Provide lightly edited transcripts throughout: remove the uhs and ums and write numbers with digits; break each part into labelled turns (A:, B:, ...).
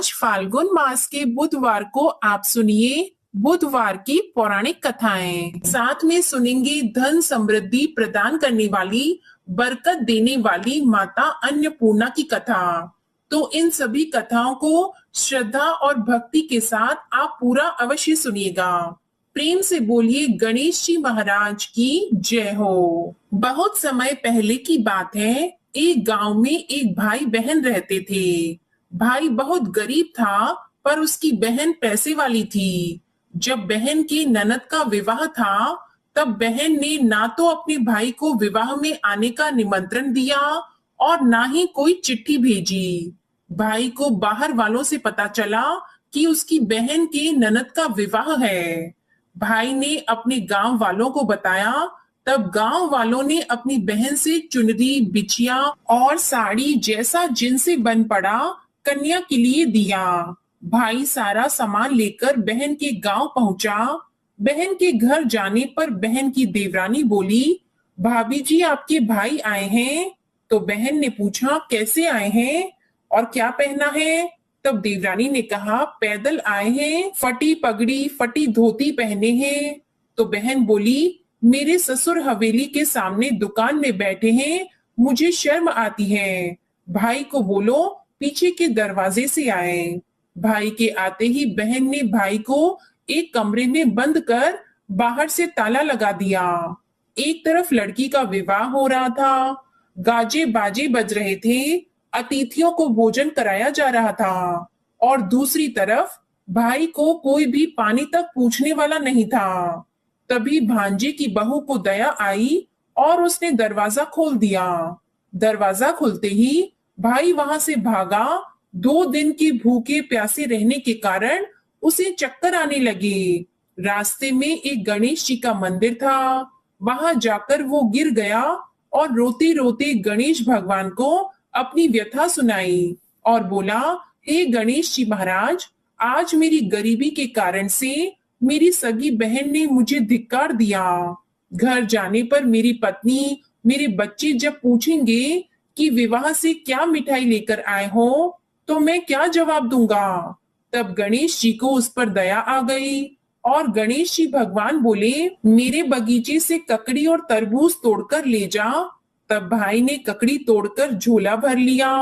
A: आज फाल्गुन मास के बुधवार को आप सुनिए बुधवार की पौराणिक कथाएं। साथ में सुनेंगे धन समृद्धि प्रदान करने वाली, बरकत देने वाली माता अन्नपूर्णा की कथा। तो इन सभी कथाओं को श्रद्धा और भक्ति के साथ आप पूरा अवश्य सुनिएगा। प्रेम से बोलिए गणेश जी महाराज की जय हो। बहुत समय पहले की बात है, एक गांव में एक भाई बहन रहते थे। भाई बहुत गरीब था, पर उसकी बहन पैसे वाली थी। जब बहन की ननद का विवाह था, तब बहन ने ना तो अपने भाई को विवाह में आने का निमंत्रण दिया और ना ही कोई चिट्ठी भेजी। भाई को बाहर वालों से पता चला कि उसकी बहन के ननद का विवाह है। भाई ने अपने गांव वालों को बताया। तब गांव वालों ने अपनी बहन से चुनरी, बिछिया और साड़ी जैसा जिनसे बन पड़ा कन्या के लिए दिया। भाई सारा सामान लेकर बहन के गांव पहुंचा। बहन के घर जाने पर बहन की देवरानी बोली, भाभी जी आपके भाई आए हैं। तो बहन ने पूछा, कैसे आए हैं और क्या पहना है? तब देवरानी ने कहा, पैदल आए हैं, फटी पगड़ी फटी धोती पहने हैं। तो बहन बोली, मेरे ससुर हवेली के सामने दुकान में बैठे हैं, मुझे शर्म आती है। भाई को बोलो पीछे के दरवाजे से आए। भाई के आते ही बहन ने भाई को एक कमरे में बंद कर बाहर से ताला लगा दिया। एक तरफ लड़की का विवाह हो रहा था, गाजे बाजे बज रहे थे, अतिथियों को भोजन कराया जा रहा था, और दूसरी तरफ भाई को कोई भी पानी तक पूछने वाला नहीं था। तभी भांजे की बहू को दया आई और उसने दरवाजा खोल दिया। दरवाजा खुलते ही भाई वहां से भागा। 2 दिन के भूखे प्यासे रहने के कारण उसे चक्कर आने लगे। रास्ते में एक गणेश जी का मंदिर था, वहां जाकर वो गिर गया और रोते रोते गणेश भगवान को अपनी व्यथा सुनाई और बोला, हे गणेश जी महाराज, आज मेरी गरीबी के कारण से मेरी सगी बहन ने मुझे धिक्कार दिया। घर जाने पर मेरी पत्नी, मेरे बच्चे जब पूछेंगे कि विवाह से क्या मिठाई लेकर आए हो, तो मैं क्या जवाब दूंगा? तब गणेश जी को उस पर दया आ गई और गणेश जी भगवान बोले, मेरे बगीचे से ककड़ी और तरबूज तोड़कर ले जा। तब भाई ने ककड़ी तोड़कर झोला भर लिया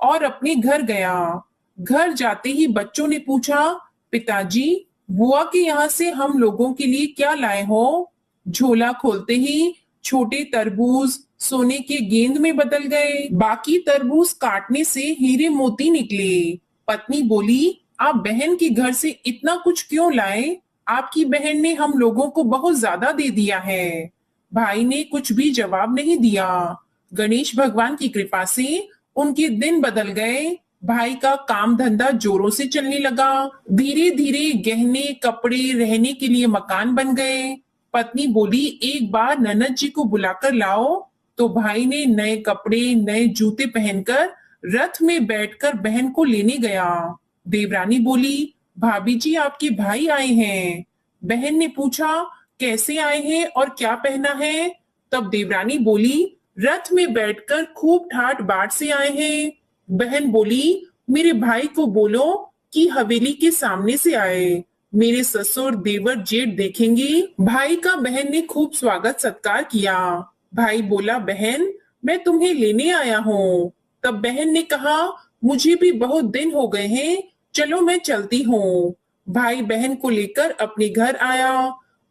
A: और अपने घर गया। घर जाते ही बच्चों ने पूछा, पिताजी, बुआ के यहाँ से हम लोगों के लिए क्या लाए हो? झोला खोलते ही छोटे तरबूज सोने के गेंद में बदल गए, बाकी तरबूज काटने से हीरे मोती निकले। पत्नी बोली, आप बहन के घर से इतना कुछ क्यों लाए? आपकी बहन ने हम लोगों को बहुत ज्यादा दे दिया है। भाई ने कुछ भी जवाब नहीं दिया। गणेश भगवान की कृपा से उनके दिन बदल गए। भाई का काम धंधा जोरों से चलने लगा। धीरे धीरे गहने, कपड़े, रहने के लिए मकान बन गए। पत्नी बोली, एक बार ननद जी को बुलाकर लाओ। तो भाई ने नए कपड़े, नए जूते पहनकर रथ में बैठकर बहन को लेने गया। देवरानी बोली, भाभी जी आपके भाई आए हैं। बहन ने पूछा, कैसे आए हैं और क्या पहना है? तब देवरानी बोली, रथ में बैठकर खूब ठाट बाट से आए हैं। बहन बोली, मेरे भाई को बोलो कि हवेली के सामने से आए, मेरे ससुर देवर जेठ देखेंगे। भाई का बहन ने खूब स्वागत सत्कार किया। भाई बोला, बहन मैं तुम्हें लेने आया हूँ। तब बहन ने कहा, मुझे भी बहुत दिन हो गए हैं, चलो मैं चलती हूँ। भाई बहन को लेकर अपने घर आया।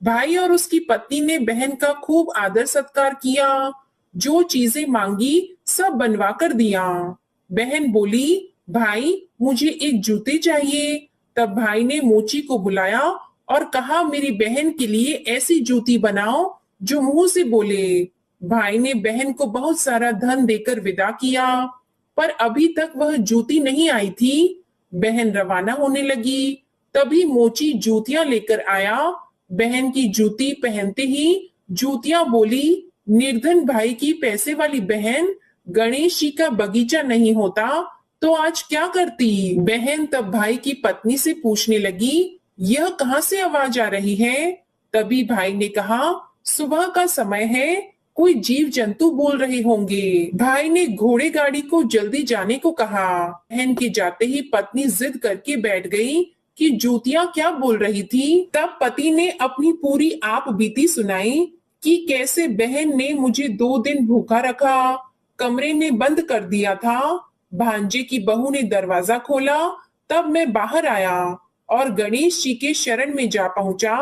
A: भाई और उसकी पत्नी ने बहन का खूब आदर सत्कार किया। जो चीजें मांगी सब बनवा कर दिया। बहन बोली, भाई मुझे एक जूते चाहिए। तब भाई ने मोची को बुलाया और कहा, मेरी बहन के लिए ऐसी जूती बनाओ जो मुंह से बोले। भाई ने बहन को बहुत सारा धन देकर विदा किया, पर अभी तक वह जूती नहीं आई थी। बहन रवाना होने लगी। तभी मोची जूतियां लेकर आया। बहन की जूती पहनते ही जूतियां बोली, निर्धन भाई की पैसे वाली बहन, गणेश जी का बगीचा नहीं होता तो आज क्या करती? बहन तब भाई की पत्नी से पूछने लगी, यह कहां से आवाज आ रही है? तभी भाई ने कहा, सुबह का समय है, कोई जीव जंतु बोल रहे होंगे। भाई ने घोड़े गाड़ी को जल्दी जाने को कहा। बहन के जाते ही पत्नी जिद करके बैठ गई कि जूतियां क्या बोल रही थी। तब पति ने अपनी पूरी आप बीती सुनाई कि कैसे बहन ने मुझे 2 दिन भूखा रखा, कमरे में बंद कर दिया था। भांजे की बहू ने दरवाजा खोला, तब मैं बाहर आया और गणेश जी के शरण में जा पहुंचा।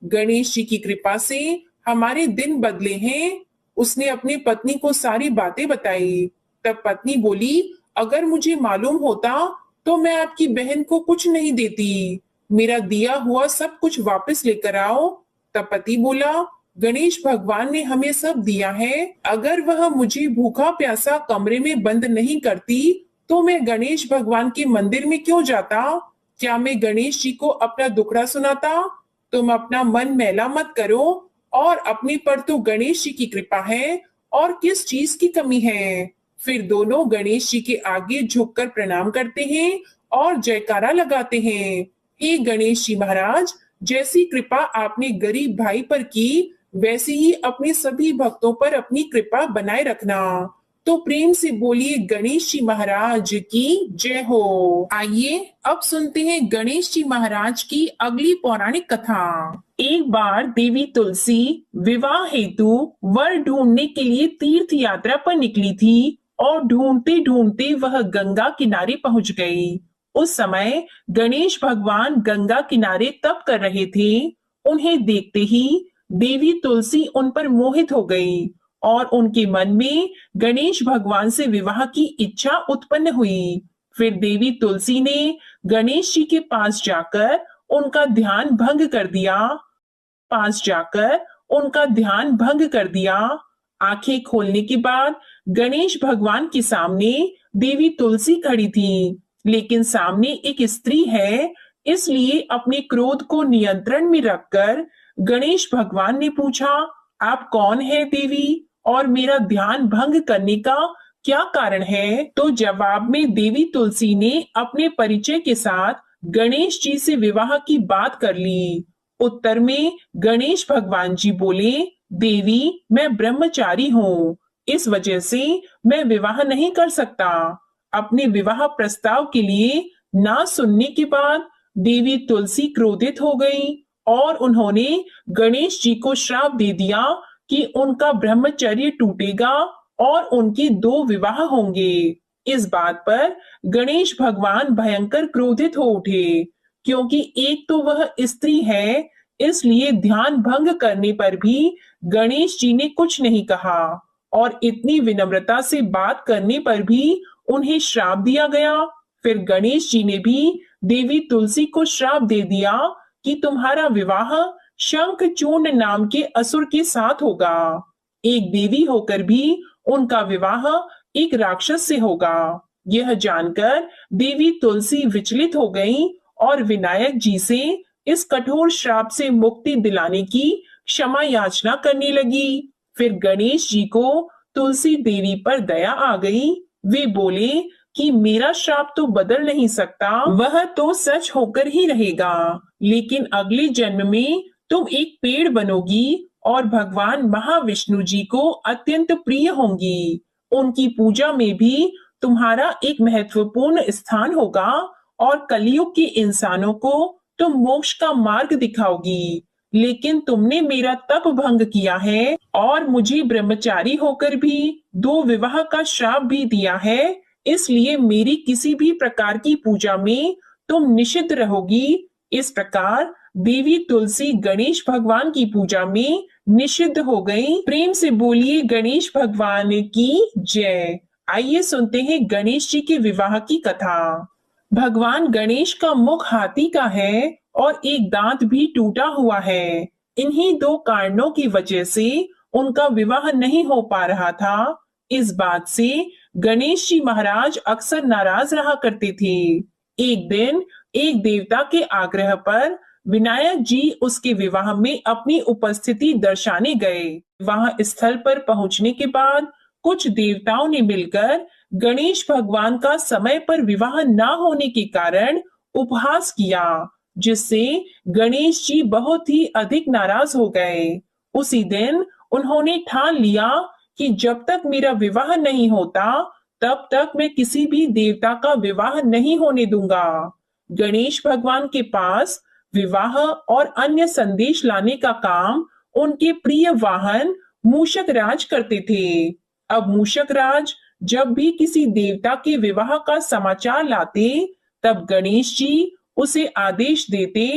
A: गणेश जी की कृपा से हमारे दिन बदले हैं। उसने अपनी पत्नी को सारी बातें बताई। तब पत्नी बोली, अगर मुझे मालूम होता तो मैं आपकी बहन को कुछ नहीं देती। मेरा दिया हुआ सब कुछ वापस लेकर आओ। तब पति बोला, गणेश भगवान ने हमें सब दिया है। अगर वह मुझे भूखा प्यासा कमरे में बंद नहीं करती तो मैं गणेश भगवान के मंदिर में क्यों जाता? क्या मैं गणेश जी को अपना दुखड़ा सुनाता? तुम अपना मन मैला मत करो, और अपने पर तो गणेश जी की कृपा है, और किस चीज की कमी है। फिर दोनों गणेश जी के आगे झुककर प्रणाम करते हैं और जयकारा लगाते हैं। हे गणेश जी महाराज, जैसी कृपा आपने गरीब भाई पर की, वैसे ही अपने सभी भक्तों पर अपनी कृपा बनाए रखना। तो प्रेम से बोलिए गणेश जी महाराज की जय हो। आइए अब सुनते हैं गणेश जी महाराज की अगली पौराणिक कथा। एक बार देवी तुलसी विवाह हेतु वर ढूंढने के लिए तीर्थ यात्रा पर निकली थी और ढूंढते ढूंढते वह गंगा किनारे पहुंच गई। उस समय गणेश भगवान गंगा किनारे तप कर रहे थे। उन्हें देखते ही देवी तुलसी उन पर मोहित हो गई और उनके मन में गणेश भगवान से विवाह की इच्छा उत्पन्न हुई। फिर देवी तुलसी ने गणेश जी के पास जाकर उनका ध्यान भंग कर दिया। आंखें खोलने के बाद गणेश भगवान के सामने देवी तुलसी खड़ी थी, लेकिन सामने एक स्त्री है, इसलिए अपने क्रोध को नियंत्रण में रखकर गणेश भगवान ने पूछा, आप कौन है देवी, और मेरा ध्यान भंग करने का क्या कारण है? तो जवाब में देवी तुलसी ने अपने परिचय के साथ गणेश जी से विवाह की बात कर ली। उत्तर में गणेश भगवान जी बोले, देवी मैं ब्रह्मचारी हूँ, इस वजह से मैं विवाह नहीं कर सकता। अपने विवाह प्रस्ताव के लिए ना सुनने के बाद देवी तुलसी क्रोधित हो गई और उन्होंने गणेश जी को श्राप दे दिया कि उनका ब्रह्मचर्य टूटेगा और उनके 2 विवाह होंगे। इस बात पर गणेश भगवान भयंकर क्रोधित हो उठे, क्योंकि एक तो वह स्त्री है, इसलिए ध्यान भंग करने पर भी गणेश जी ने कुछ नहीं कहा और इतनी विनम्रता से बात करने पर भी उन्हें श्राप दिया गया। फिर गणेश जी ने भी देवी तुलसी को श्राप दे दिया कि तुम्हारा विवाह शंखचूर्ण नाम के असुर के साथ होगा। एक देवी होकर भी उनका विवाह एक राक्षस से होगा। यह जानकर देवी तुलसी विचलित हो गई और विनायक जी से इस कठोर श्राप से मुक्ति दिलाने की क्षमा याचना करने लगी। फिर गणेश जी को तुलसी देवी पर दया आ गई। वे बोले कि मेरा श्राप तो बदल नहीं सकता, वह तो सच होकर ही रहेगा, लेकिन अगले जन्म में तुम एक पेड़ बनोगी और भगवान महाविष्णु जी को अत्यंत प्रिय होंगी। उनकी पूजा में भी तुम्हारा एक महत्वपूर्ण स्थान होगा और कलयुग के इंसानों को तुम मोक्ष का मार्ग दिखाओगी। लेकिन तुमने मेरा तप भंग किया है और मुझे ब्रह्मचारी होकर भी 2 विवाह का श्राप भी दिया है, इसलिए मेरी किसी भी प्रकार की पूजा में तुम निषिद्ध रहोगी। इस प्रकार देवी तुलसी गणेश भगवान की पूजा में निषिद्ध हो गई। प्रेम से बोलिए गणेश भगवान की जय। आइए सुनते हैं गणेश जी के विवाह की कथा। भगवान गणेश का मुख हाथी का है और एक दांत भी टूटा हुआ है। इन्हीं 2 कारणों की वजह से उनका विवाह नहीं हो पा रहा था। इस बात से गणेश जी महाराज अक्सर नाराज रहा करते थे। एक दिन एक देवता के आग्रह पर विनायक जी उसके विवाह में अपनी उपस्थिति दर्शाने गए। विवाह स्थल पर पहुंचने के बाद कुछ देवताओं ने मिलकर गणेश भगवान का समय पर विवाह न होने के कारण उपहास किया, जिससे गणेश जी बहुत ही अधिक नाराज हो गए। उसी दिन उन्होंने ठान लिया कि जब तक मेरा विवाह नहीं होता तब तक मैं किसी भी देवता का विवाह नहीं होने दूंगा। गणेश भगवान के पास विवाह और अन्य संदेश लाने का काम उनके प्रिय वाहन मूषक राज करते थे। अब मूषक राज जब भी किसी देवता के विवाह का समाचार लाते तब गणेश जी उसे आदेश देते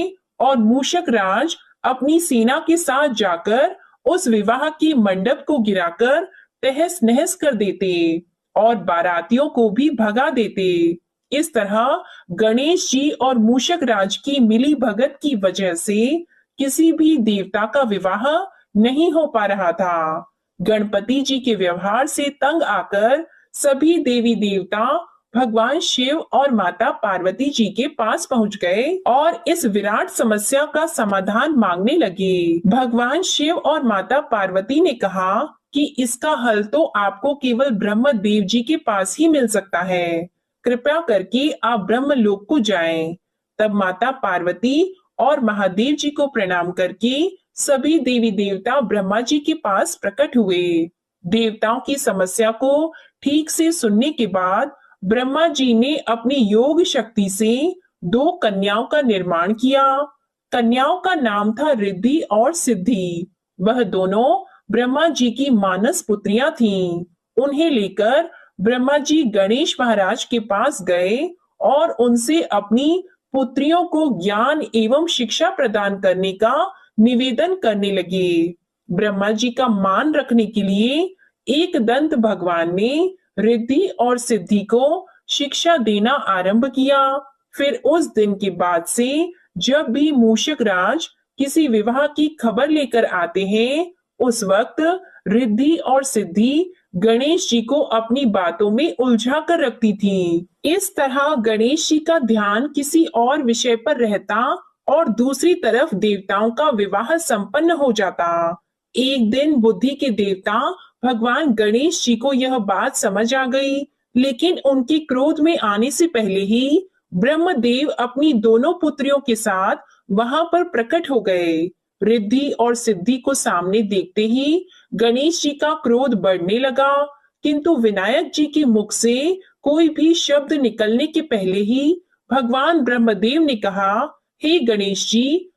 A: और मूषक राज अपनी सेना के साथ जाकर उस विवाह के मंडप को गिराकर तहस नहस कर देते और बारातियों को भी भगा देते। इस तरह गणेश जी और मूषक राज की मिली भगत की वजह से किसी भी देवता का विवाह नहीं हो पा रहा था। गणपति जी के व्यवहार से तंग आकर सभी देवी देवता भगवान शिव और माता पार्वती जी के पास पहुंच गए और इस विराट समस्या का समाधान मांगने लगे। भगवान शिव और माता पार्वती ने कहा कि इसका हल तो आपको केवल ब्रह्म देव जी के पास ही मिल सकता है, कृपया करके आप ब्रह्मलोक को जाएं। तब माता पार्वती और महादेव जी को प्रणाम करके सभी देवी देवता ब्रह्मा जी के पास प्रकट हुए। देवताओं की समस्या को ठीक से सुनने के बाद ब्रह्मा जी ने अपनी योग शक्ति से 2 कन्याओं का निर्माण किया। कन्याओं का नाम था रिद्धि और सिद्धि। वह दोनों ब्रह्मा जी की मानस पुत्रियां थीं। उन्हें लेकर ब्रह्मा जी गणेश महाराज के पास गए और उनसे अपनी पुत्रियों को ज्ञान एवं शिक्षा प्रदान करने का निवेदन करने लगे। ब्रह्मा जी का मान रखने के लिए एक दंत भगवान ने रिद्धि और सिद्धि को शिक्षा देना आरंभ किया। फिर उस दिन के बाद से जब भी मूषक राज किसी विवाह की खबर लेकर आते हैं उस वक्त रिद्धि और सिद्धि गणेश जी को अपनी बातों में उलझा कर रखती थी। इस तरह गणेश जी का ध्यान किसी और विषय पर रहता और दूसरी तरफ देवताओं का विवाह संपन्न हो जाता। एक दिन बुद्धि के देवता भगवान गणेश जी को यह बात समझ आ गई, लेकिन उनके क्रोध में आने से पहले ही ब्रह्मदेव अपनी दोनों पुत्रियों के साथ वहां पर प्रकट हो गए। रिद्धि और सिद्धि को सामने देखते ही गणेश जी का क्रोध बढ़ने लगा, किंतु विनायक जी के मुख से कोई भी शब्द निकलने के पहले ही भगवान ब्रह्मदेव ने कहा, हे गणेश जी।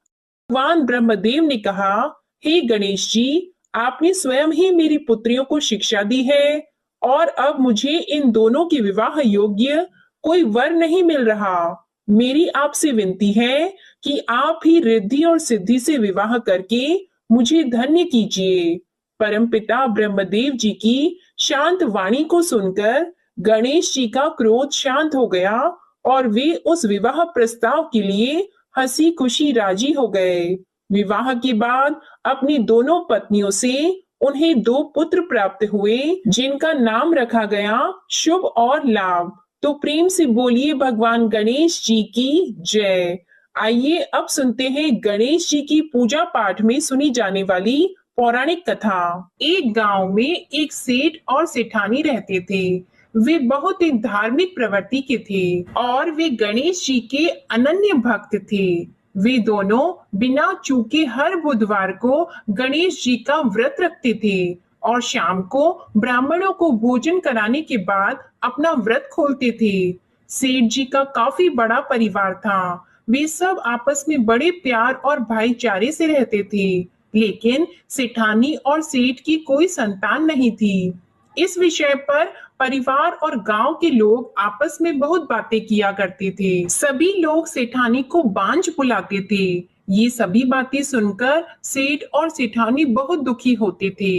A: भगवान ब्रह्मदेव ने कहा, हे गणेश जी, आपने स्वयं ही मेरी पुत्रियों को शिक्षा दी है और अब मुझे इन दोनों के विवाह योग्य कोई वर नहीं मिल रहा। मेरी आपसे विनती है कि आप ही रिद्धि और सिद्धि से विवाह करके मुझे धन्य कीजिए। परमपिता ब्रह्मदेव जी की शांत वाणी को सुनकर गणेश जी का क्रोध शांत हो गया और वे उस विवाह प्रस्ताव के लिए हंसी खुशी राजी हो गए। विवाह के बाद अपनी दोनों पत्नियों से उन्हें 2 पुत्र प्राप्त हुए जिनका नाम रखा गया शुभ और लाभ। तो प्रेम से बोलिए भगवान गणेश जी की जय। आइए अब सुनते हैं गणेश जी की पूजा पाठ में सुनी जाने वाली पौराणिक कथा। एक गांव में एक सेठ और सेठानी रहते थे। वे बहुत ही धार्मिक प्रवृत्ति के थे और वे गणेश जी के अनन्य भक्त थे। वे दोनों बिना चूके हर बुधवार को गणेश जी का व्रत रखते थे और शाम को ब्राह्मणों को भोजन कराने के बाद अपना व्रत खोलते थे। सेठ जी का काफी बड़ा परिवार था। वे सब आपस में बड़े प्यार और भाईचारे से रहते थे, लेकिन सेठानी और सेठ की कोई संतान नहीं थी। इस विषय पर परिवार और गांव के लोग आपस में बहुत बातें किया करते थे। सभी लोग सेठानी को बांझ बुलाते थे। ये सभी बातें सुनकर सेठ और सेठानी बहुत दुखी होते थे।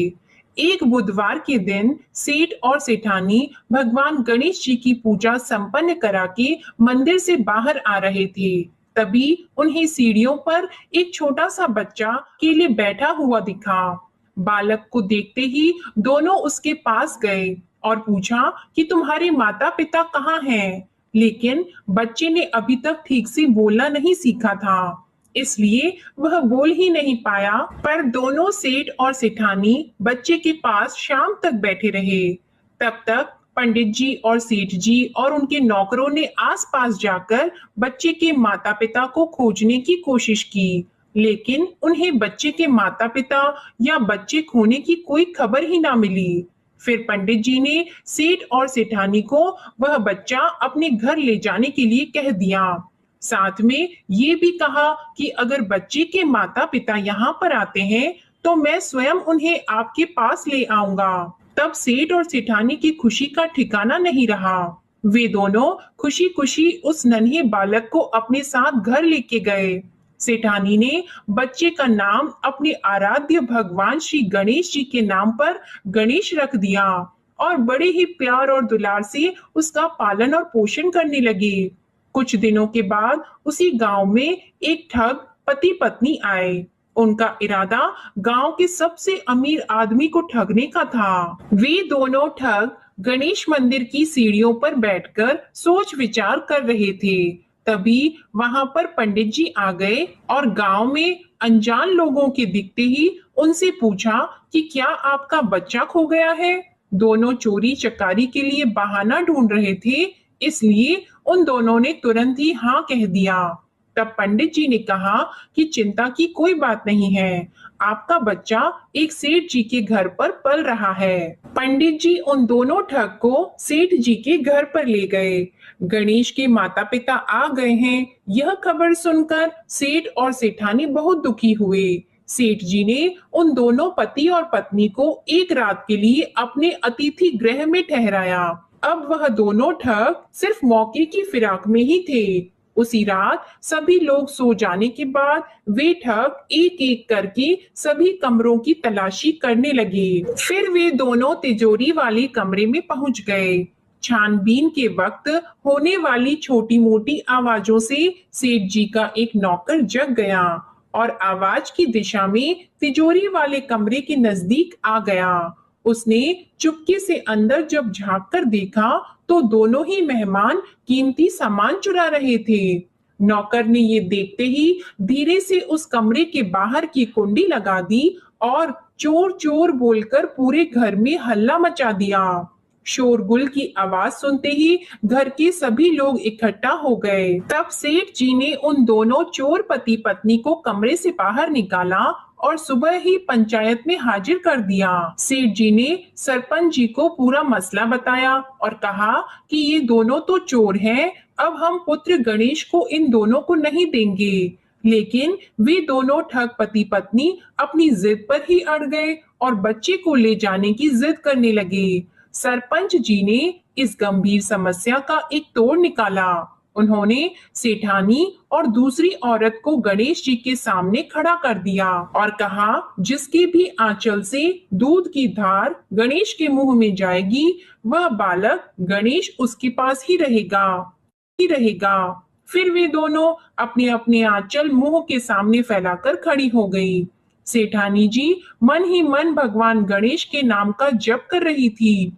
A: एक बुधवार के दिन सेठ और सेठानी भगवान गणेश जी की पूजा संपन्न करा के मंदिर से बाहर आ रहे थे। तभी उन्हें सीढ़ियों पर एक छोटा सा बच्चा केले बैठा हुआ दिखा। बालक को देखते ही दोनों उसके पास गए और पूछा कि तुम्हारे माता पिता कहाँ हैं? लेकिन बच्चे ने अभी तक ठीक से बोलना नहीं सीखा था, इसलिए वह बोल ही नहीं पाया। पर दोनों सेठ और सेठानी बच्चे के पास शाम तक बैठे रहे। तब तक पंडित जी और सेठ जी और उनके नौकरों ने आसपास जाकर बच्चे के माता पिता को खोजने की कोशिश की, लेकिन उन्हें बच्चे के माता पिता या बच्चे खोने की कोई खबर ही ना मिली। फिर पंडित जी ने सेठ और सेठानी को वह बच्चा अपने घर ले जाने के लिए कह दिया। साथ में ये भी कहा कि अगर बच्चे के माता पिता यहाँ पर आते हैं तो मैं स्वयं उन्हें आपके पास ले आऊंगा। तब सेठ और सेठानी की खुशी का ठिकाना नहीं रहा। वे दोनों खुशी खुशी उस नन्हे बालक को अपने साथ घर लेके गए। सेठानी ने बच्चे का नाम अपने आराध्य भगवान श्री गणेश जी के नाम पर गणेश रख दिया और बड़े ही प्यार और दुलार से उसका पालन और पोषण करने लगे। कुछ दिनों के बाद उसी गांव में एक ठग पति पत्नी आए। उनका इरादा गांव के सबसे अमीर आदमी को ठगने का था। वे दोनों ठग गणेश मंदिर की सीढ़ियों पर बैठकर सोच विचार कर रहे थे। तभी वहां पर पंडित जी आ गए और गांव में अनजान लोगों के दिखते ही उनसे पूछा कि क्या आपका बच्चा खो गया है। दोनों चोरी चकारी के लिए बहाना ढूंढ रहे थे, इसलिए उन दोनों ने तुरंत ही हाँ कह दिया। तब पंडित जी ने कहा कि चिंता की कोई बात नहीं है, आपका बच्चा एक सेठ जी के घर पर पल रहा है। पंडित जी उन दोनों ठग को सेठ जी के घर पर ले गए। गणेश के माता पिता आ गए हैं, यह खबर सुनकर सेठ और सेठानी बहुत दुखी हुए। सेठ जी ने उन दोनों पति और पत्नी को एक रात के लिए अपने अतिथि गृह में ठहराया। अब वह दोनों ठग सिर्फ मौके की फिराक में ही थे। उसी रात सभी लोग सो जाने के बाद वे ठग एक एक करके सभी कमरों की तलाशी करने लगे। फिर वे दोनों तिजोरी वाले कमरे में पहुंच गए। छानबीन के वक्त होने वाली छोटी मोटी आवाजों से सेठ जी का एक नौकर जग गया और आवाज की दिशा में तिजोरी वाले कमरे के नजदीक आ गया। उसने चुपके से अंदर जब झांक कर देखा तो दोनों ही मेहमान कीमती सामान चुरा रहे थे। नौकर ने ये देखते ही धीरे से उस कमरे के बाहर की कुंडी लगा दी और चोर चोर बोलकर पूरे घर में हल्ला मचा दिया। शोरगुल की आवाज सुनते ही घर के सभी लोग इकट्ठा हो गए। तब सेठ जी ने उन दोनों चोर पति पत्नी को कमरे से बाहर निकाला और सुबह ही पंचायत में हाजिर कर दिया। सेठ जी ने सरपंच जी को पूरा मसला बताया और कहा कि ये दोनों तो चोर हैं, अब हम पुत्र गणेश को इन दोनों को नहीं देंगे। लेकिन वे दोनों ठग पति पत्नी अपनी जिद पर ही अड़ गए और बच्चे को ले जाने की जिद करने लगे। सरपंच जी ने इस गंभीर समस्या का एक तोड़ निकाला। उन्होंने सेठानी और दूसरी औरत को गणेश जी के सामने खड़ा कर दिया और कहा, जिसके भी आंचल से दूध की धार गणेश के मुंह में जाएगी, वह बालक गणेश उसके पास ही रहेगा। फिर वे दोनों अपने अपने आंचल मुंह के सामने फैलाकर खड़ी हो गई। सेठानी जी मन ही मन भगवान गणेश के नाम का जप कर रही थी।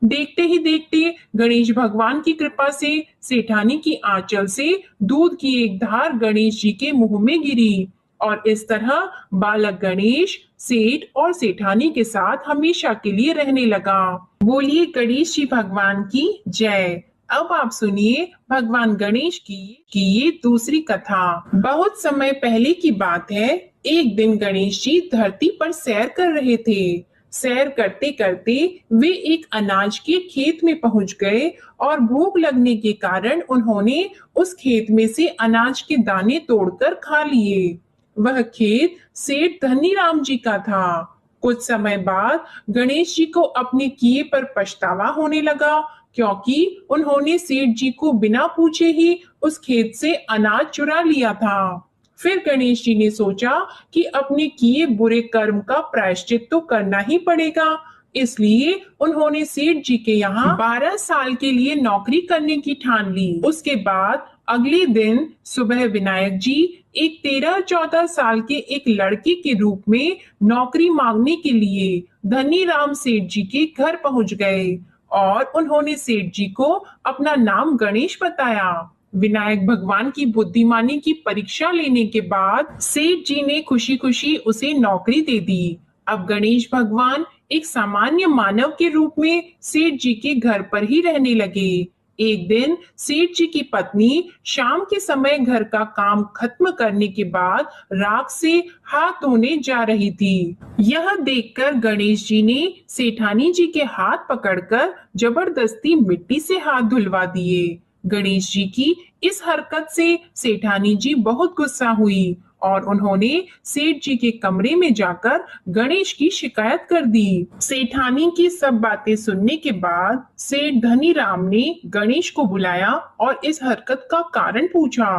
A: देखते ही देखते गणेश भगवान की कृपा से सेठानी की आंचल से दूध की एक धार गणेश जी के मुंह में गिरी और इस तरह बालक गणेश सेठ और सेठानी के साथ हमेशा के लिए रहने लगा। बोलिए गणेश जी भगवान की जय। अब आप सुनिए भगवान गणेश की ये दूसरी कथा। बहुत समय पहले की बात है। एक दिन गणेश जी धरती पर सैर कर रहे थे। सैर करते करते वे एक अनाज के खेत में पहुंच गए और भूख लगने के कारण उन्होंने उस खेत में से अनाज के दाने तोड़कर खा लिए। वह खेत सेठ धनीराम जी का था। कुछ समय बाद गणेश जी को अपने किए पर पछतावा होने लगा, क्योंकि उन्होंने सेठ जी को बिना पूछे ही उस खेत से अनाज चुरा लिया था। फिर गणेश जी ने सोचा कि अपने किए बुरे कर्म का प्रायश्चित तो करना ही पड़ेगा, इसलिए उन्होंने सेठ जी के यहाँ 12 साल के लिए नौकरी करने की ठान ली। उसके बाद अगले दिन सुबह विनायक जी एक 13-14 साल के एक लड़के के रूप में नौकरी मांगने के लिए धनीराम सेठ जी के घर पहुंच गए और उन्होंने सेठ जी को अपना नाम गणेश बताया। विनायक भगवान की बुद्धिमानी की परीक्षा लेने के बाद सेठ जी ने खुशी खुशी उसे नौकरी दे दी। अब गणेश भगवान एक सामान्य मानव के रूप में सेठ जी के घर पर ही रहने लगे। एक दिन सेठ जी की पत्नी शाम के समय घर का काम खत्म करने के बाद राख से हाथ धोने जा रही थी। यह देखकर गणेश जी ने सेठानी जी के हाथ पकड़कर जबरदस्ती मिट्टी से हाथ धुलवा दिए। गणेश जी की इस हरकत से सेठानी जी बहुत गुस्सा हुई और उन्होंने सेठ जी के कमरे में जाकर गणेश की शिकायत कर दी। सेठानी की सब बातें सुनने के बाद सेठ धनीराम ने गणेश को बुलाया और इस हरकत का कारण पूछा।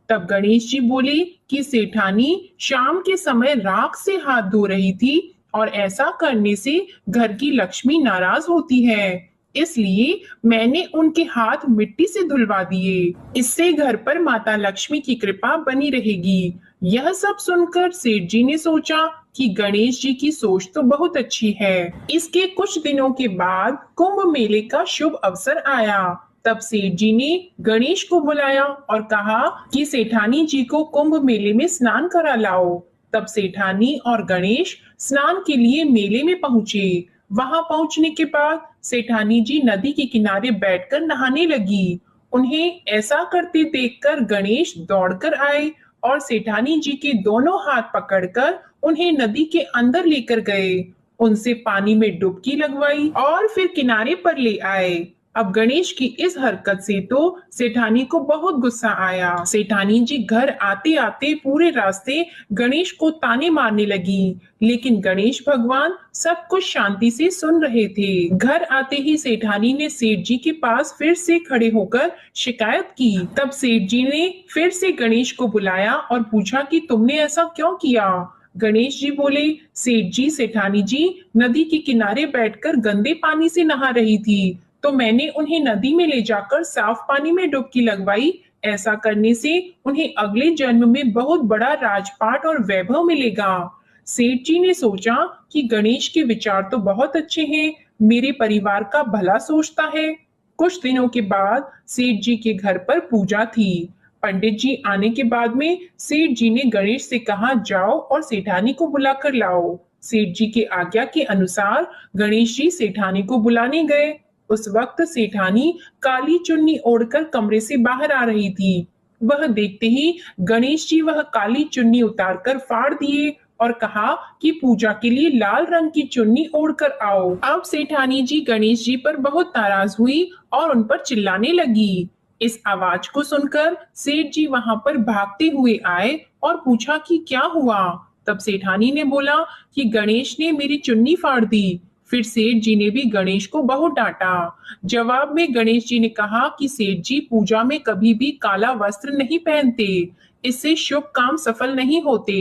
A: तब गणेश जी बोले कि सेठानी शाम के समय राख से हाथ धो रही थी और ऐसा करने से घर की लक्ष्मी नाराज होती है, इसलिए मैंने उनके हाथ मिट्टी से धुलवा दिए। इससे घर पर माता लक्ष्मी की कृपा बनी रहेगी। यह सब सुनकर सेठ जी ने सोचा कि गणेश जी की सोच तो बहुत अच्छी है। इसके कुछ दिनों के बाद कुंभ मेले का शुभ अवसर आया। तब सेठ जी ने गणेश को बुलाया और कहा कि सेठानी जी को कुंभ मेले में स्नान करा लाओ। तब सेठानी और गणेश स्नान के लिए मेले में पहुंचे। वहां पहुंचने के बाद सेठानी जी नदी के किनारे बैठकर नहाने लगी। उन्हें ऐसा करते देखकर गणेश दौड़कर आए और सेठानी जी के दोनों हाथ पकड़कर उन्हें नदी के अंदर लेकर गए, उनसे पानी में डुबकी लगवाई और फिर किनारे पर ले आए। अब गणेश की इस हरकत से तो सेठानी को बहुत गुस्सा आया। सेठानी जी घर आते आते पूरे रास्ते गणेश को ताने मारने लगी, लेकिन गणेश भगवान सब कुछ शांति से सुन रहे थे। घर आते ही सेठानी ने सेठ जी के पास फिर से खड़े होकर शिकायत की। तब सेठ जी ने फिर से गणेश को बुलाया और पूछा कि तुमने ऐसा क्यों किया। गणेश जी बोले, सेठ जी, सेठानी जी नदी के किनारे बैठकर गंदे पानी से नहा रही थी, तो मैंने उन्हें नदी में ले जाकर साफ पानी में डुबकी लगवाई। ऐसा करने से उन्हें अगले जन्म में बहुत बड़ा राजपाट और वैभव मिलेगा। सेठ जी ने सोचा कि गणेश के विचार तो बहुत अच्छे हैं, मेरे परिवार का भला सोचता है। कुछ दिनों के बाद सेठ जी के घर पर पूजा थी। पंडित जी आने के बाद में सेठ जी ने गणेश से कहा, जाओ और सेठानी को बुलाकर लाओ। सेठ जी के आज्ञा के अनुसार गणेश जी सेठानी को बुलाने गए। उस वक्त सेठानी काली चुन्नी ओढ़कर कमरे से बाहर आ रही थी। वह देखते ही गणेश जी वह काली चुन्नी उतारकर फाड़ दिए और कहा कि पूजा के लिए लाल रंग की चुन्नी ओढ़कर आओ। अब सेठानी जी गणेश जी पर बहुत नाराज हुई और उन पर चिल्लाने लगी। इस आवाज को सुनकर सेठ जी वहां पर भागते हुए आए और पूछा कि क्या हुआ। तब सेठानी ने बोला कि गणेश ने मेरी चुन्नी फाड़ दी। फिर सेठ जी ने भी गणेश को बहुत डांटा। जवाब में गणेश जी ने कहा कि सेठ जी पूजा में कभी भी काला वस्त्र नहीं पहनते, इससे शुभ काम सफल नहीं होते,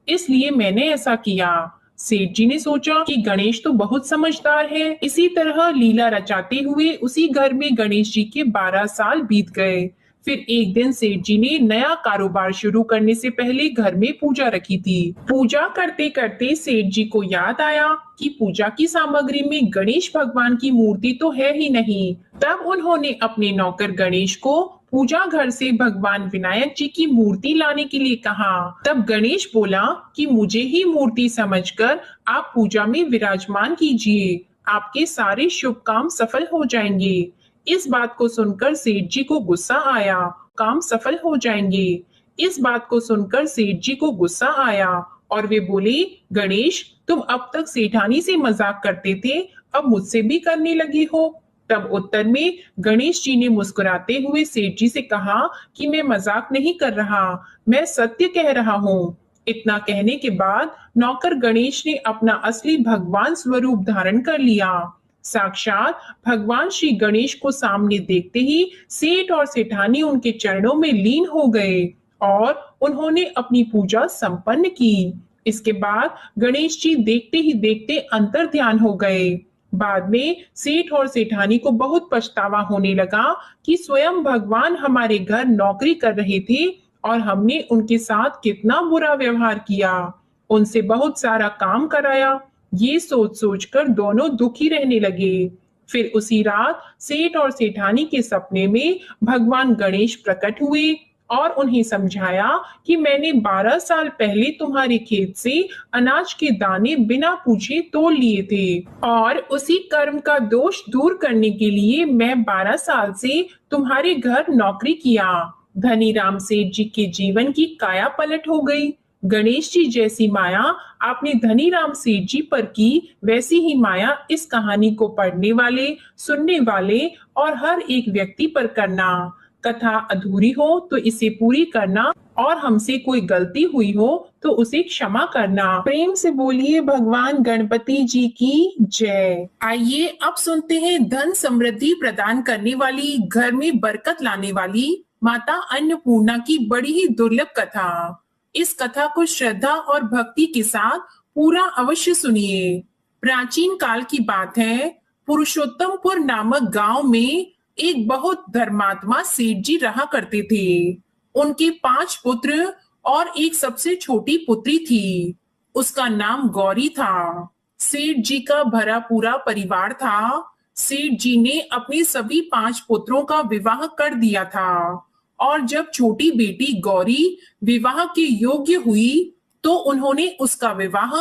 A: इसलिए मैंने ऐसा किया। सेठ जी ने सोचा कि गणेश तो बहुत समझदार है। इसी तरह लीला रचाते हुए उसी घर में गणेश जी के 12 साल बीत गए। फिर एक दिन सेठ जी ने नया कारोबार शुरू करने से पहले घर में पूजा रखी थी। पूजा करते करते सेठ जी को याद आया कि पूजा की सामग्री में गणेश भगवान की मूर्ति तो है ही नहीं। तब उन्होंने अपने नौकर गणेश को पूजा घर से भगवान विनायक जी की मूर्ति लाने के लिए कहा। तब गणेश बोला कि मुझे ही मूर्ति समझकर आप पूजा में विराजमान कीजिए, आपके सारे शुभ काम सफल हो जाएंगे। इस बात को सुनकर सेठ जी को गुस्सा आया। काम सफल हो जाएंगे। इस बात को सुनकर सेठ जी को गुस्सा आया और वे बोले, गणेश, तुम अब तक सेठानी से मजाक करते थे, अब मुझसे भी करने लगे हो। तब उत्तर में गणेश जी ने मुस्कुराते हुए सेठ जी से कहा कि मैं मजाक नहीं कर रहा, मैं सत्य कह रहा हूँ। इतना कहने के बाद नौकर गणेश ने अपना असली भगवान स्वरूप धारण कर लिया। साक्षात भगवान श्री गणेश को सामने देखते ही सेठ और सेठानी उनके चरणों में लीन हो गए और उन्होंने अपनी पूजा संपन्न की। इसके बाद गणेश जी देखते ही देखते अंतर ध्यान हो गए। बाद में सेठ और सेठानी को बहुत पछतावा होने लगा कि स्वयं भगवान हमारे घर नौकरी कर रहे थे और हमने उनके साथ कितना बुरा व्यवहार किया, उनसे बहुत सारा काम कराया। ये सोच सोचकर दोनों दुखी रहने लगे। फिर उसी रात सेठ और सेठानी के सपने में भगवान गणेश प्रकट हुए और उन्हें समझाया कि मैंने 12 साल पहले तुम्हारे खेत से अनाज के दाने बिना पूछे तोड़ लिए थे और उसी कर्म का दोष दूर करने के लिए मैं 12 साल से तुम्हारे घर नौकरी किया। धनीराम सेठ जी के जीवन की काया पलट हो गई। गणेश जी जैसी माया आपने धनीराम सेठ जी पर की, वैसी ही माया इस कहानी को पढ़ने वाले, सुनने वाले और हर एक व्यक्ति पर करना। कथा अधूरी हो तो इसे पूरी करना और हमसे कोई गलती हुई हो तो उसे क्षमा करना। प्रेम से बोलिए भगवान गणपति जी की जय। आइए अब सुनते हैं धन समृद्धि प्रदान करने वाली, घर में बरकत लाने वाली माता अन्नपूर्णा की बड़ी ही दुर्लभ कथा। इस कथा को श्रद्धा और भक्ति के साथ पूरा अवश्य सुनिए। प्राचीन काल की बात है। पुरुषोत्तमपुर नामक गांव में एक बहुत धर्मात्मा सेठ जी रहा करते थे। उनके 5 पुत्र और एक सबसे छोटी पुत्री थी। उसका नाम गौरी था। सेठ जी का भरा पूरा परिवार था। सेठ जी ने अपने सभी 5 पुत्रों का विवाह कर दिया था और जब छोटी बेटी गौरी विवाह के योग्य हुई तो उन्होंने उसका विवाह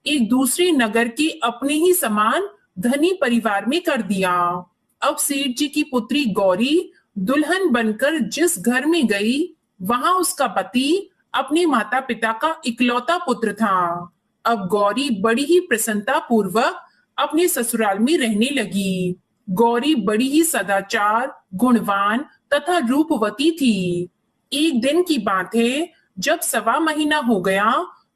A: एक दूसरे नगर के अपने ही समान धनी परिवार में कर दिया। अब सेठ जी की पुत्री गौरी दुल्हन बनकर जिस घर में गई, वहां उसका पति अपने माता पिता का इकलौता पुत्र था। अब गौरी बड़ी ही प्रसन्नता पूर्वक अपने ससुराल में रहने लगी। गौरी बड़ी ही सदाचार, गुणवान तथा रूपवती थी। एक दिन की बात है, जब 1.25 महीना हो गया,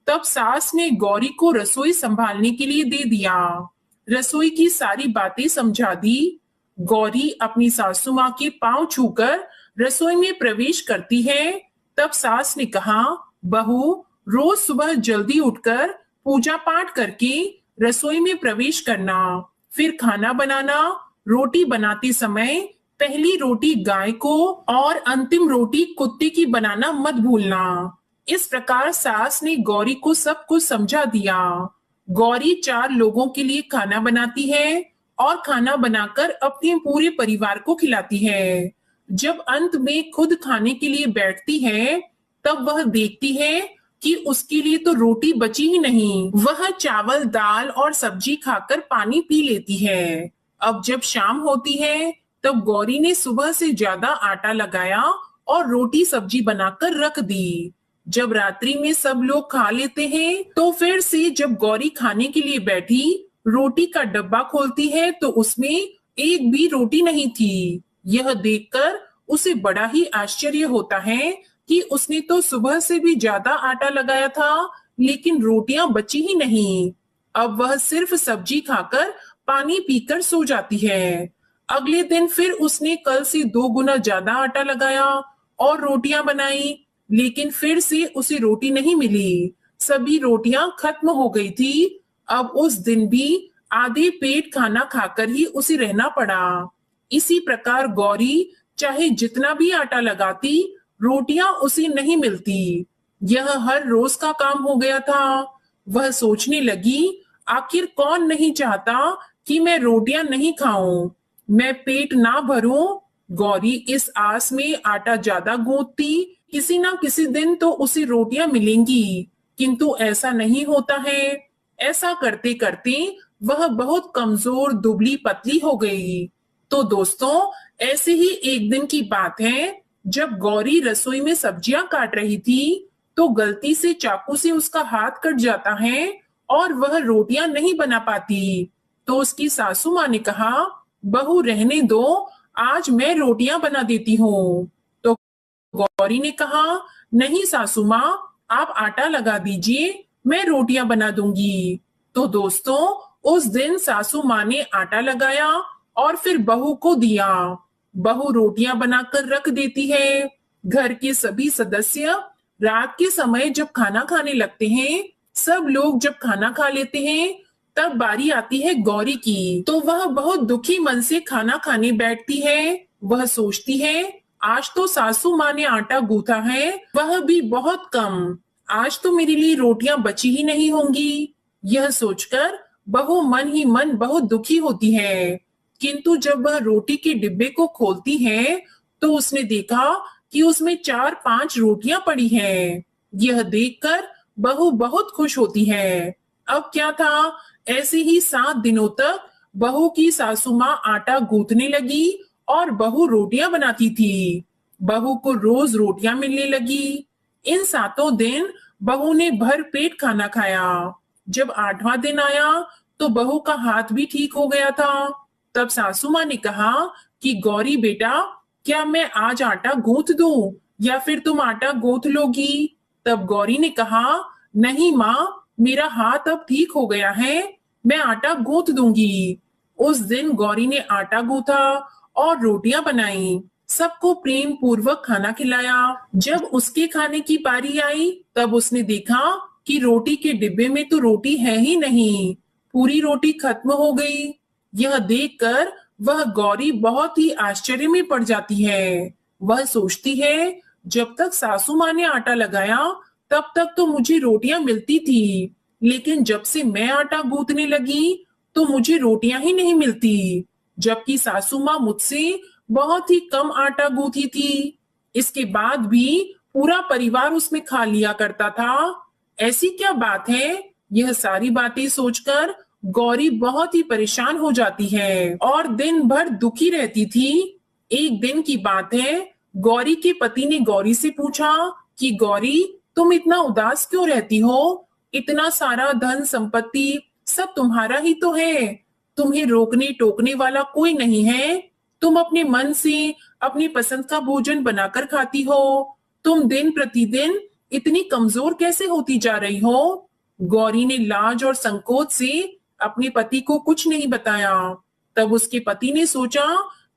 A: तब सास ने गौरी को रसोई संभालने के लिए दे दिया। रसोई की सारी बातें समझा दी। गौरी अपनी सासू माँ के पांव छूकर रसोई में प्रवेश करती है। तब सास ने कहा, बहू, रोज सुबह जल्दी उठकर पूजा पाठ करके रसोई में प्रवेश करना, फिर खाना बनाना। रोटी बनाते समय पहली रोटी गाय को और अंतिम रोटी कुत्ते की बनाना मत भूलना। इस प्रकार सास ने गौरी को सब कुछ समझा दिया। गौरी 4 लोगों के लिए खाना बनाती है और खाना बनाकर अपने पूरे परिवार को खिलाती है। जब अंत में खुद खाने के लिए बैठती है, तब वह देखती है कि उसके लिए तो रोटी बची ही नहीं। वह चावल, दाल और सब्जी खाकर पानी पी लेती है। अब जब शाम होती है, तब गौरी ने सुबह से ज्यादा आटा लगाया और रोटी सब्जी बनाकर रख दी। जब रात्रि में सब लोग खा लेते हैं, तो फिर से जब गौरी खाने के लिए बैठी, रोटी का डब्बा खोलती है तो उसमें एक भी रोटी नहीं थी। यह देखकर उसे बड़ा ही आश्चर्य होता है कि उसने तो सुबह से भी ज्यादा आटा लगाया था, लेकिन रोटियां बची ही नहीं। अब वह सिर्फ सब्जी खाकर पानी पीकर सो जाती है। अगले दिन फिर उसने कल से 2 गुना ज्यादा आटा लगाया और रोटियां बनाई, लेकिन फिर से उसे रोटी नहीं मिली। सभी रोटियां खत्म हो गई थी। अब उस दिन भी आधे पेट खाना खाकर ही उसे रहना पड़ा। इसी प्रकार गौरी चाहे जितना भी आटा लगाती, रोटियां उसे नहीं मिलती। यह हर रोज का काम हो गया था। वह सोचने लगी, आखिर कौन नहीं चाहता कि मैं रोटियां नहीं खाऊं, मैं पेट ना भरूं। गौरी इस आस में आटा ज्यादा गूंथती, किसी ना किसी दिन तो उसे रोटियां मिलेंगी, किंतु ऐसा नहीं होता है। ऐसा करते करते वह बहुत कमजोर, दुबली पतली हो गई। तो दोस्तों, ऐसे ही एक दिन की बात है, जब गौरी रसोई में सब्जियां काट रही थी, तो गलती से चाकू से उसका हाथ कट जाता है और वह रोटियां नहीं बना पाती। तो उसकी सासू माँ ने कहा, बहू रहने दो, आज मैं रोटियां बना देती हूँ। तो गौरी ने कहा, नहीं सासू माँ, आप आटा लगा दीजिए, मैं रोटियां बना दूंगी। तो दोस्तों, उस दिन सासू माँ ने आटा लगाया और फिर बहू को दिया। बहू रोटियां बनाकर रख देती है। घर के सभी सदस्य रात के समय जब खाना खाने लगते हैं, सब लोग जब खाना खा लेते हैं, तब बारी आती है गौरी की। तो वह बहुत दुखी मन से खाना खाने बैठती है। वह सोचती है, आज तो सासू माँ ने आटा गूंथा है, वह भी बहुत कम। आज तो मेरे लिए रोटियां बची ही नहीं होंगी। यह सोचकर बहू मन ही मन बहुत दुखी होती है। किंतु जब वह रोटी के डिब्बे को खोलती है, तो उसने देखा कि उसमें 4-5 रोटियां पड़ी हैं। यह देखकर बहू बहुत खुश होती है। अब क्या था, ऐसे ही 7 दिनों तक बहू की सासू माँ आटा गूंथने लगी और बहू रोटियां बनाती थी। बहू को रोज रोटियां मिलने लगी। इन 7 दिन बहू ने भर पेट खाना खाया। जब 8वां दिन आया तो बहू का हाथ भी ठीक हो गया था। तब सासू माँ ने कहा कि गौरी बेटा, क्या मैं आज आटा गूंथ दूं या फिर तुम आटा गूंथ लोगी? तब गौरी ने कहा, नहीं माँ, मेरा हाथ अब ठीक हो गया है, मैं आटा गूंथ दूंगी। उस दिन गौरी ने आटा गूंथा और रोटियां बनाई। सबको प्रेम पूर्वक खाना खिलाया। जब उसके खाने की बारी आई तब उसने देखा कि रोटी के डिब्बे में तो रोटी है ही नहीं, पूरी रोटी खत्म हो गई। यह देखकर वह गौरी बहुत ही आश्चर्य में पड़ जाती है। वह सोचती है, जब तक सासू माँ ने आटा लगाया तब तक तो मुझे रोटियां मिलती थी, लेकिन जब से मैं आटा गूंथने लगी तो मुझे रोटियां ही नहीं मिलती, जबकि सासू माँ मुझसे बहुत ही कम आटा गूंथी थी। इसके बाद भी पूरा परिवार उसमें खा लिया करता था। ऐसी क्या बात है? यह सारी बातें सोचकर गौरी बहुत ही परेशान हो जाती है और दिन भर दुखी रहती थी। एक दिन की बात है, गौरी के पति ने गौरी से पूछा कि गौरी, तुम इतना उदास क्यों रहती हो? इतना सारा धन संपत्ति सब तुम्हारा ही तो है, तुम्हें रोकने टोकने वाला कोई नहीं है। तुम अपने मन से अपनी पसंद का भोजन बनाकर खाती हो, तुम दिन प्रतिदिन इतनी कमजोर कैसे होती जा रही हो? गौरी ने लाज और संकोच से अपने पति को कुछ नहीं बताया। तब उसके पति ने सोचा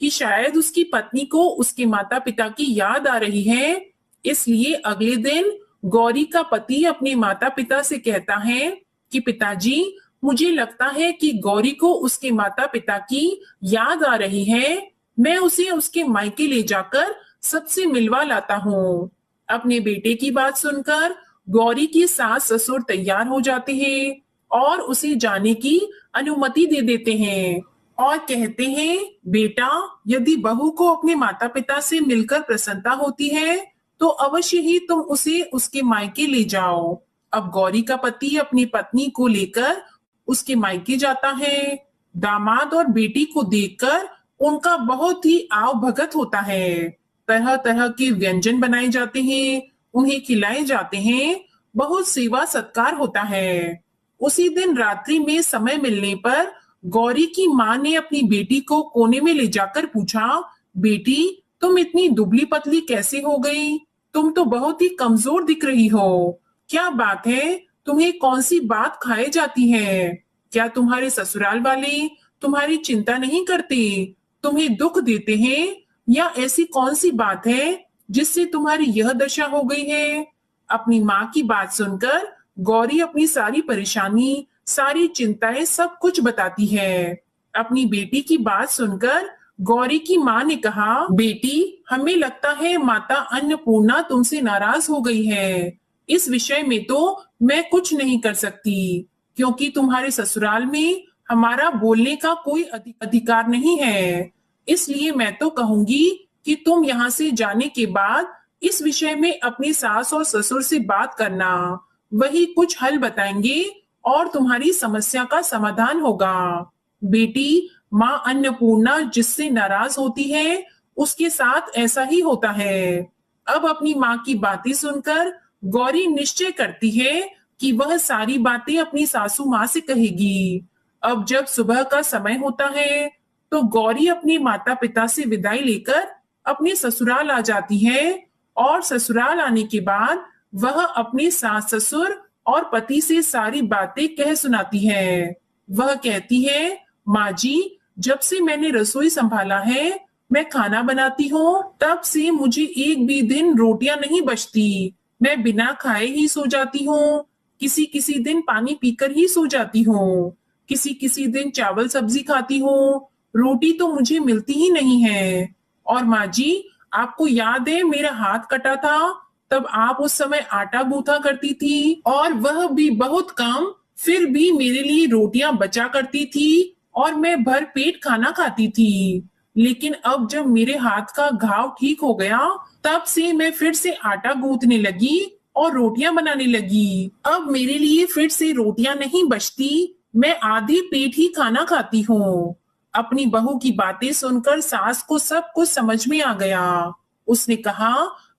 A: कि शायद उसकी पत्नी को उसके माता पिता की याद आ रही है। इसलिए अगले दिन गौरी का पति अपने माता पिता से कहता है कि पिताजी, मुझे लगता है कि गौरी को उसके माता पिता की याद आ रही है, मैं उसे उसके मायके ले जाकर सबसे मिलवा लाता हूँ। अपने बेटे की बात सुनकर गौरी की सास ससुर तैयार हो जाते हैं और उसे जाने की अनुमति दे देते हैं और कहते हैं, बेटा, यदि बहू को अपने माता पिता से मिलकर प्रसन्नता होती है तो अवश्य ही तुम उसे उसके मायके ले जाओ। अब गौरी का पति अपनी पत्नी को लेकर उसके मायके जाता है। दामाद और बेटी को देखकर उनका बहुत ही आव भगत होता है। तरह तरह के व्यंजन बनाए जाते हैं, उन्हें खिलाए जाते हैं, बहुत सेवा सत्कार होता है। उसी दिन रात्रि में समय मिलने पर गौरी की माँ ने अपनी बेटी को कोने में ले जाकर पूछा, बेटी, तुम इतनी दुबली पतली कैसे हो गई? तुम तो बहुत ही कमजोर दिख रही हो। क्या बात है? तुम्हें कौन सी बात खाए जाती है? क्या तुम्हारे ससुराल वाले तुम्हारी चिंता नहीं करते, तुम्हें दुख देते हैं, या ऐसी कौन सी बात है जिससे तुम्हारी यह दशा हो गई है? अपनी माँ की बात सुनकर गौरी अपनी सारी परेशानी, सारी चिंताएं सब कुछ बताती है। अपनी बेटी की बात सुनकर गौरी की माँ ने कहा, बेटी, हमें लगता है माता अन्नपूर्णा तुमसे नाराज हो गई है। इस विषय में तो मैं कुछ नहीं कर सकती, क्योंकि तुम्हारे ससुराल में हमारा बोलने का कोई अधिकार नहीं है। इसलिए मैं तो कहूंगी कि तुम यहाँ से जाने के बाद इस विषय में अपनी सास और ससुर से बात करना, वही कुछ हल बताएंगे और तुम्हारी समस्या का समाधान होगा। बेटी, माँ अन्नपूर्णा जिससे नाराज होती है उसके साथ ऐसा ही होता है। अब अपनी माँ की बातें सुनकर गौरी निश्चय करती है कि वह सारी बातें अपनी सासू माँ से कहेगी। अब जब सुबह का समय होता है तो गौरी अपने माता पिता से विदाई लेकर अपने ससुराल आ जाती है और ससुराल आने के बाद वह अपने सास ससुर और पति से सारी बातें कह सुनाती है। वह कहती है, माँ जी, जब से मैंने रसोई संभाला है, मैं खाना बनाती हूँ, तब से मुझे एक भी दिन रोटियां नहीं बचती। मैं बिना खाए ही सो जाती हूँ, किसी किसी दिन पानी पीकर ही सो जाती हूँ, किसी किसी दिन चावल सब्जी खाती हूँ, रोटी तो मुझे मिलती ही नहीं है। और माँ जी, आपको याद है मेरा हाथ कटा था, तब आप उस समय आटा गूंथा करती थी और वह भी बहुत कम, फिर भी मेरे लिए रोटियां बचा करती थी और मैं भर पेट खाना खाती थी। लेकिन अब जब मेरे हाथ का घाव ठीक हो गया, तब से मैं फिर से आटा गूंथने लगी और रोटियां बनाने लगी। अब मेरे लिए फिर से रोटियां नहीं बचती, मैं आधे पेट ही खाना खाती हूँ। अपनी बहू की बातें सुनकर सास को सब कुछ समझ में आ गया। उसने कहा,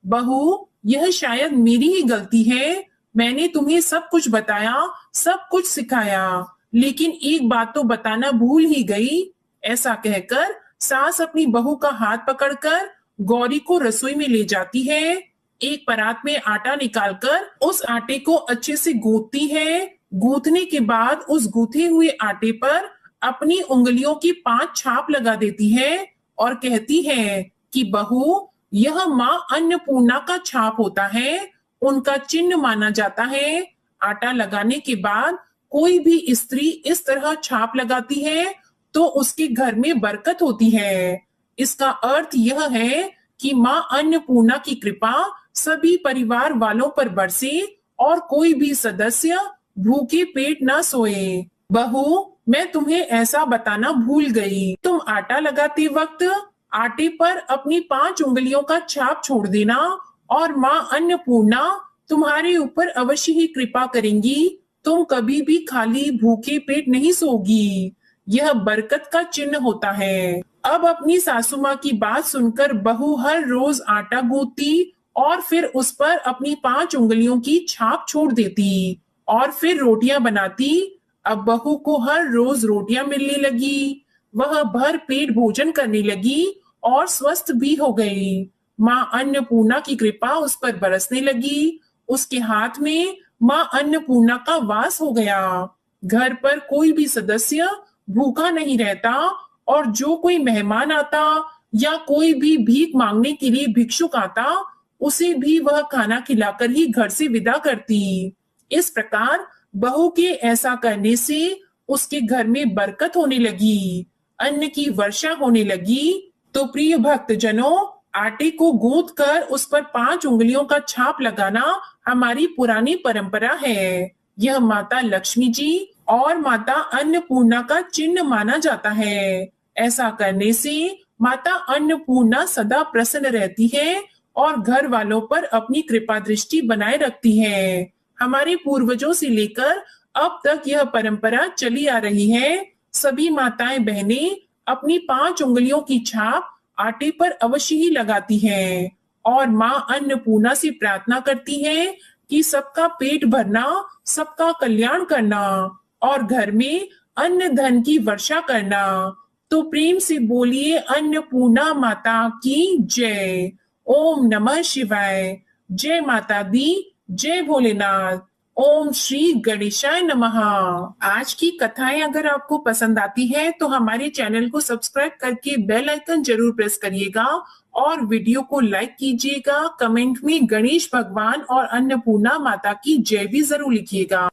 A: बहू, यह शायद मेरी ही गलती है। मैंने तुम्हें सब कुछ बताया, सब कुछ सिखाया, लेकिन एक बात तो बताना भूल ही गई। ऐसा कहकर सास अपनी बहू का हाथ पकड़कर गौरी को रसोई में ले जाती है। एक परात में आटा निकालकर उस आटे को अच्छे से गूंथती है। गूंथने के बाद उस गूंथे हुए आटे पर अपनी उंगलियों की 5 छाप लगा देती है और कहती है कि बहू, यह माँ अन्नपूर्णा का छाप होता है, उनका चिन्ह माना जाता है। आटा लगाने के बाद कोई भी स्त्री इस तरह छाप लगाती है तो उसके घर में बरकत होती है। इसका अर्थ यह है कि माँ अन्नपूर्णा की कृपा सभी परिवार वालों पर बरसे और कोई भी सदस्य भूखे पेट न सोए। बहू, मैं तुम्हें ऐसा बताना भूल गई। तुम आटा लगाते वक्त आटे पर अपनी 5 उंगलियों का छाप छोड़ देना और माँ अन्नपूर्णा तुम्हारे ऊपर अवश्य ही कृपा करेंगी। तुम कभी भी खाली भूखे पेट नहीं सोगी। यह बरकत का चिन्ह होता है। अब अपनी सासू माँ की बात सुनकर बहू हर रोज आटा गूंथती और फिर उस पर अपनी 5 उंगलियों की छाप छोड़ देती और फिर रोटियां बनाती। अब बहू को हर रोज रोटियां मिलने लगी। वह भर पेट भोजन करने लगी और स्वस्थ भी हो गई। माँ अन्नपूर्णा की कृपा उस पर बरसने लगी। उसके हाथ में माँ अन्नपूर्णा का वास हो गया। घर पर कोई भी सदस्य भूखा नहीं रहता और जो कोई मेहमान आता या कोई भी भीख मांगने के लिए भिक्षुक आता, उसे भी वह खाना खिलाकर ही घर से विदा करती। इस प्रकार बहू के ऐसा करने से उसके घर में बरकत होने लगी, अन्न की वर्षा होने लगी। तो प्रिय भक्तजनों, आटे को गूंथ कर उस पर 5 उंगलियों का छाप लगाना हमारी पुरानी परंपरा है। यह माता लक्ष्मी जी और माता अन्नपूर्णा का चिन्ह माना जाता है। ऐसा करने से माता अन्नपूर्णा सदा प्रसन्न रहती है और घर वालों पर अपनी कृपा दृष्टि बनाए रखती है। हमारे पूर्वजों से लेकर अब तक यह परंपरा चली आ रही है। सभी माताएं बहनें अपनी 5 उंगलियों की छाप आटे पर अवश्य ही लगाती हैं और माँ अन्नपूर्णा से प्रार्थना करती है कि सबका पेट भरना, सबका कल्याण करना और घर में अन्न धन की वर्षा करना। तो प्रेम से बोलिए, अन्नपूर्णा माता की जय। ओम नमः शिवाय। जय माता दी, जय भोलेनाथ। ओम श्री गणेशाय नमः। आज की कथाएं अगर आपको पसंद आती है तो हमारे चैनल को सब्सक्राइब करके बेल आइकन जरूर प्रेस करिएगा और वीडियो को लाइक कीजिएगा। कमेंट में गणेश भगवान और अन्नपूर्णा माता की जय भी जरूर लिखिएगा।